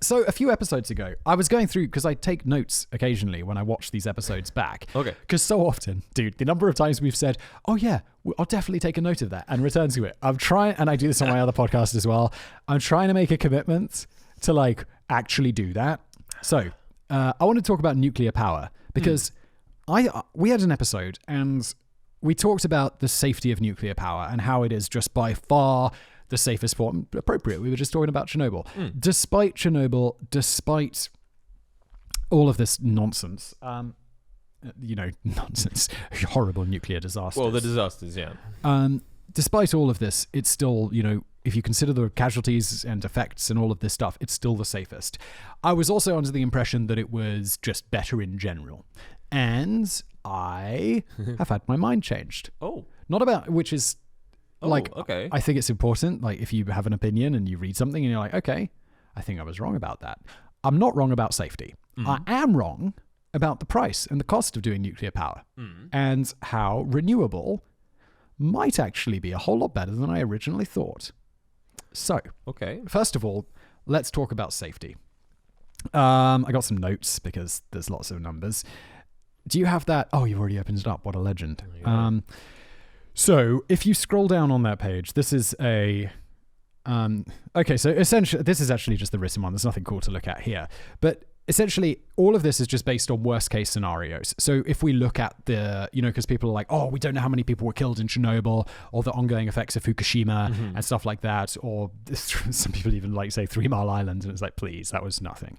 So a few episodes ago, I was going through, because I take notes occasionally when I watch these episodes back. Okay. Because so often, dude, the number of times we've said, oh yeah, I'll definitely take a note of that and return to it. I'm trying, and I do this on my other podcast as well. I'm trying to make a commitment to like actually do that. So I want to talk about nuclear power because we had an episode and we talked about the safety of nuclear power and how it is just by far the safest form. Appropriate. We were just talking about Chernobyl. Despite Chernobyl, despite all of this nonsense, nonsense, horrible nuclear disasters. Well, the disasters, yeah. Despite all of this, it's still, if you consider the casualties and effects and all of this stuff, it's still the safest. I was also under the impression that it was just better in general. And I have had my mind changed. Oh. Not about, which is... okay. I think it's important, like, if you have an opinion and you read something and you're like, okay, I think I was wrong about that. I'm not wrong about safety. I am wrong about the price and the cost of doing nuclear power and how renewable might actually be a whole lot better than I originally thought. So, okay. First of all, let's talk about safety. I got some notes because there's lots of numbers. Do you have that? Oh, you've already opened it up. What a legend. So if you scroll down on that page, this is a... okay, so essentially, this is actually just the written one. There's nothing cool to look at here. But essentially, all of this is just based on worst case scenarios. So if we look at the, because people are like, oh, we don't know how many people were killed in Chernobyl or the ongoing effects of Fukushima and stuff like that. Or some people even like say 3 Mile Island. And it's like, please, that was nothing.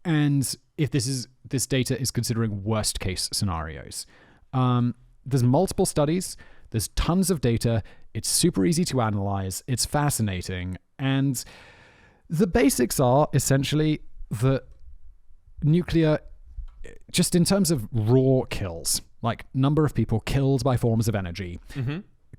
And if this data is considering worst case scenarios, there's multiple studies, there's tons of data, it's super easy to analyze, it's fascinating, and the basics are essentially that nuclear, just in terms of raw kills, like number of people killed by forms of energy,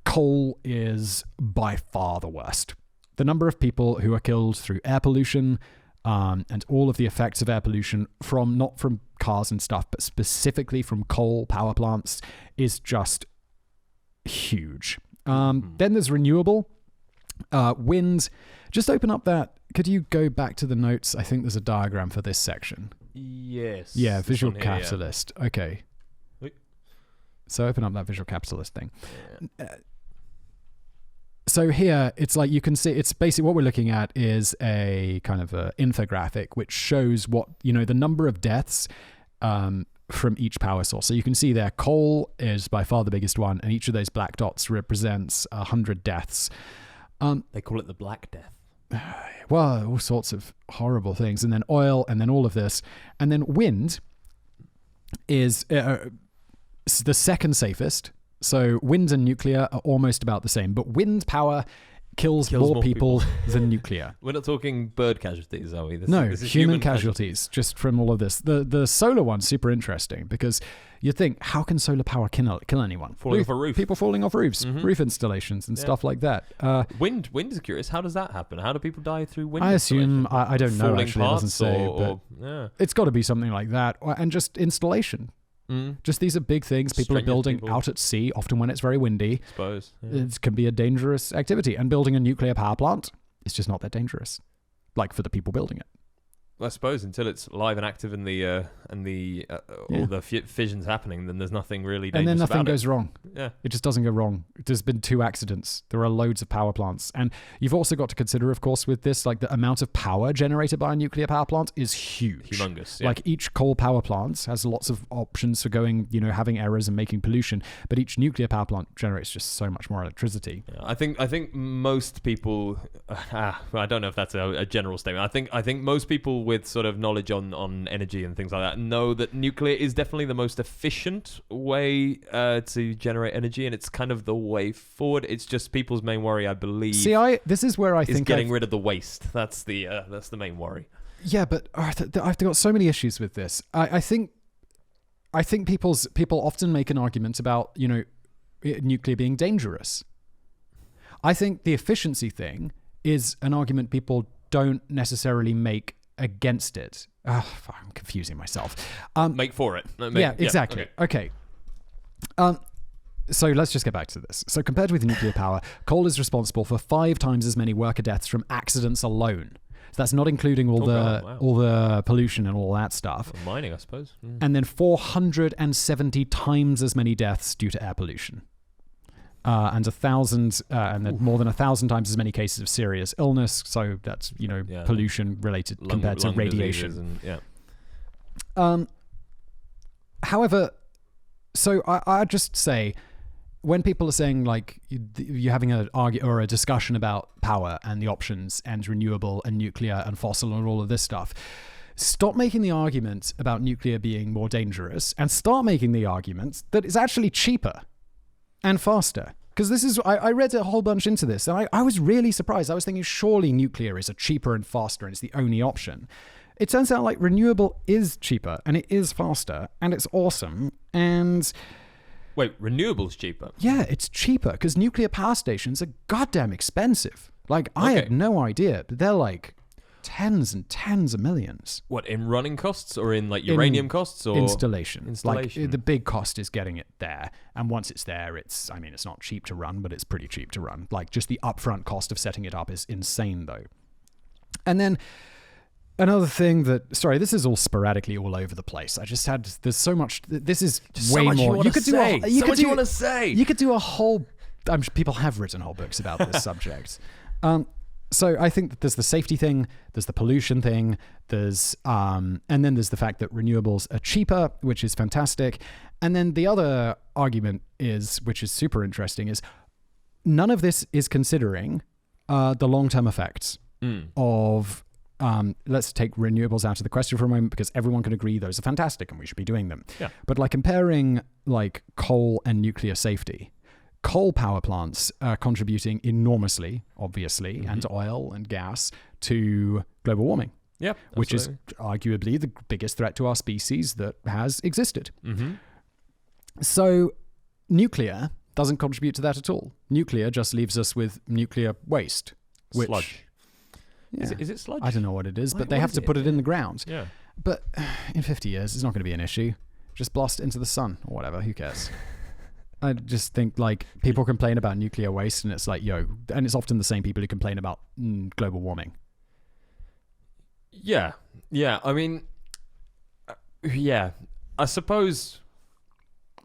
coal is by far the worst. The number of people who are killed through air pollution, and all of the effects of air pollution from not from cars and stuff, but specifically from coal power plants is just huge. Then there's renewable, wind. Just open up that. Could you go back to the notes? I think there's a diagram for this section. Yes. Yeah, visual capitalist. Yeah. Okay. Wait. So open up that visual capitalist thing. Yeah. So here, it's like you can see, it's basically what we're looking at is a kind of a infographic which shows what, the number of deaths from each power source. So you can see there, coal is by far the biggest one, and each of those black dots represents 100 deaths. They call it the Black Death. Well, all sorts of horrible things. And then oil, and then all of this. And then wind is the second safest. So wind and nuclear are almost about the same, but wind power kills more people than nuclear. We're not talking bird casualties, are we? This is human casualties just from all of this. The solar one's super interesting because you think, how can solar power kill anyone? Falling off a roof. People falling off roofs, roof installations and stuff like that. Wind is curious. How does that happen? How do people die through wind? I assume, I don't know, falling actually, it doesn't say, but it's got to be something like that. And just installation. Just these are big things people are building out at sea, often when it's very windy. I suppose. Yeah. It can be a dangerous activity. And building a nuclear power plant is just not that dangerous, like for the people building it. Well, I suppose until it's live and active and all the fission's happening, then there's nothing really dangerous and then nothing about goes it. wrong. Yeah, it just doesn't go wrong. There's been 2 accidents. There are loads of power plants, and you've also got to consider, of course, with this, like the amount of power generated by a nuclear power plant is huge, humongous. Yeah. Like each coal power plant has lots of options for going, having errors and making pollution, but each nuclear power plant generates just so much more electricity. Yeah, I think most people, I don't know if that's a general statement. I think most people with sort of knowledge on energy and things like that know that nuclear is definitely the most efficient way to generate energy, and it's kind of the way forward. It's just people's main worry, I believe. See, this is where I think getting rid of the waste. That's the main worry. Yeah, but I've got so many issues with this. I think people often make an argument about nuclear being dangerous. I think the efficiency thing is an argument people don't necessarily make against it. I'm confusing myself. Make for it. Yeah, exactly. Okay. So let's just get back to this. So compared with nuclear power, coal is responsible for 5 times as many worker deaths from accidents alone. So that's not including all the pollution and all that stuff. Well, mining, I suppose. And then 470 times as many deaths due to air pollution. And then more than 1,000 times as many cases of serious illness. So that's pollution related compared to radiation. However, so I just say, when people are saying like you're having a discussion about power and the options and renewable and nuclear and fossil and all of this stuff, stop making the argument about nuclear being more dangerous and start making the argument that it's actually cheaper and faster. Because I read a whole bunch into this, and I was really surprised. I was thinking surely nuclear is a cheaper and faster and it's the only option. It turns out like renewable is cheaper and it is faster and it's awesome. And wait, renewable's cheaper? Yeah, it's cheaper because nuclear power stations are goddamn expensive. Like I had no idea, but they're like tens and tens of millions. What, in running costs or in like uranium costs or installation? Like the big cost is getting it there, and once it's there, it's not cheap to run, but it's pretty cheap to run. Like just the upfront cost of setting it up is insane though. And then another thing this is all sporadically all over the place. There's so much. This is just way so more. You could do a whole. I'm sure people have written whole books about this subject. So I think that there's the safety thing, there's the pollution thing, and then there's the fact that renewables are cheaper, which is fantastic. And then the other argument which is super interesting, is none of this is considering the long-term effects of. Let's take renewables out of the question for a moment, because everyone can agree those are fantastic and we should be doing them. Yeah. But like comparing like coal and nuclear safety, coal power plants are contributing enormously, obviously, and oil and gas to global warming. Yep, which is arguably the biggest threat to our species that has existed. Mm-hmm. So nuclear doesn't contribute to that at all. Nuclear just leaves us with nuclear waste. Sludge. Yeah. Is it sludge? I don't know what it is, but they have to put it in the ground. Yeah. But in 50 years, it's not going to be an issue. Just blast it into the sun or whatever. Who cares? I just think like people complain about nuclear waste and it's like, and it's often the same people who complain about global warming. Yeah. Yeah. I mean, I suppose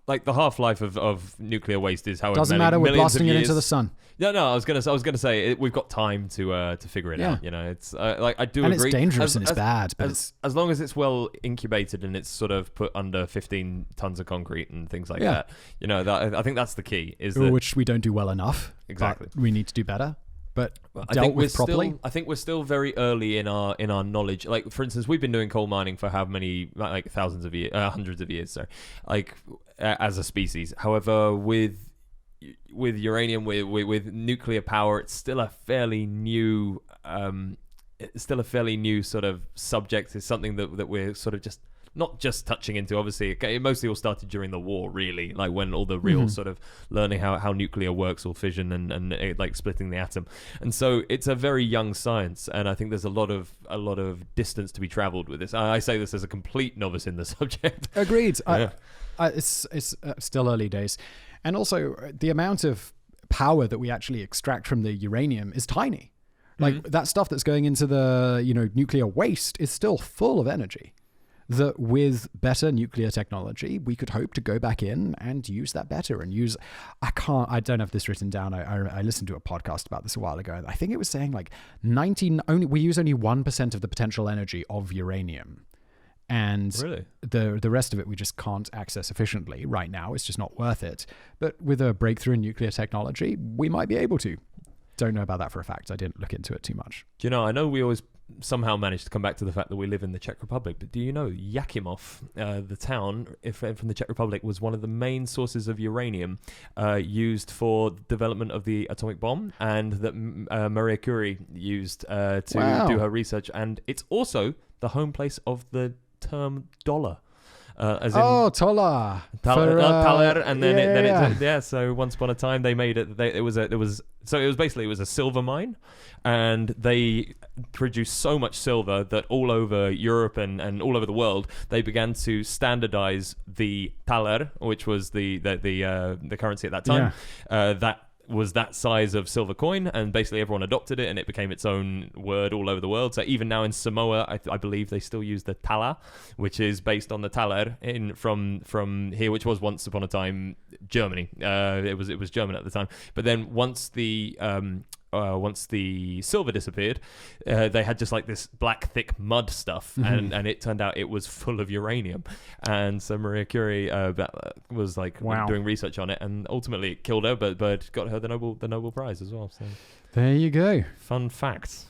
like the half-life of nuclear waste is however doesn't matter. We're blasting it into the sun. No. I was gonna say we've got time to figure it out. It's like I do and agree. It's dangerous and it's bad, but as long as it's well incubated and it's sort of put under 15 tons of concrete and things like that. I think that's the key. Which we don't do well enough. Exactly. We need to do better. But I think we're still very early in our knowledge. Like for instance, we've been doing coal mining for how many like thousands of years, hundreds of years. Sorry, like as a species. However, with uranium, with nuclear power, it's still a fairly new sort of subject. It's something that we're sort of just not just touching into. Obviously, it mostly all started during the war, really, like when all the real sort of learning how nuclear works, or fission and it, like splitting the atom. And so it's a very young science, and I think there's a lot of distance to be traveled with this. I say this as a complete novice in the subject. Agreed. Yeah. It's still early days. And also, the amount of power that we actually extract from the uranium is tiny. Like that stuff that's going into the nuclear waste is still full of energy. That with better nuclear technology, we could hope to go back in and use that better and use. I don't have this written down. I listened to a podcast about this a while ago. I think it was saying like we use only 1% of the potential energy of uranium. And really? the rest of it we just can't access efficiently right now. It's just not worth it. But with a breakthrough in nuclear technology, we might be able to. Don't know about that for a fact. I didn't look into it too much. Do you know, I know we always somehow manage to come back to the fact that we live in the Czech Republic, but do you know Yakimov, the town from the Czech Republic, was one of the main sources of uranium used for development of the atomic bomb, and that Maria Curie used to do her research. And it's also the home place of the term dollar. As in Tola. Thaler, and then so once upon a time they made it. It was a silver mine, and they produced so much silver that all over Europe and all over the world they began to standardize the thaler, which was the currency at that time. That was that size of silver coin, and basically everyone adopted it, and it became its own word all over the world. So even now in Samoa, I believe they still use the tala, which is based on the taler from here, which was once upon a time Germany. It was German at the time, but then once the silver disappeared, they had just like this black thick mud stuff, and it turned out it was full of uranium. And so Maria Curie was like doing research on it, and ultimately it killed her, but got her the Nobel Prize as well. So there you go. fun facts.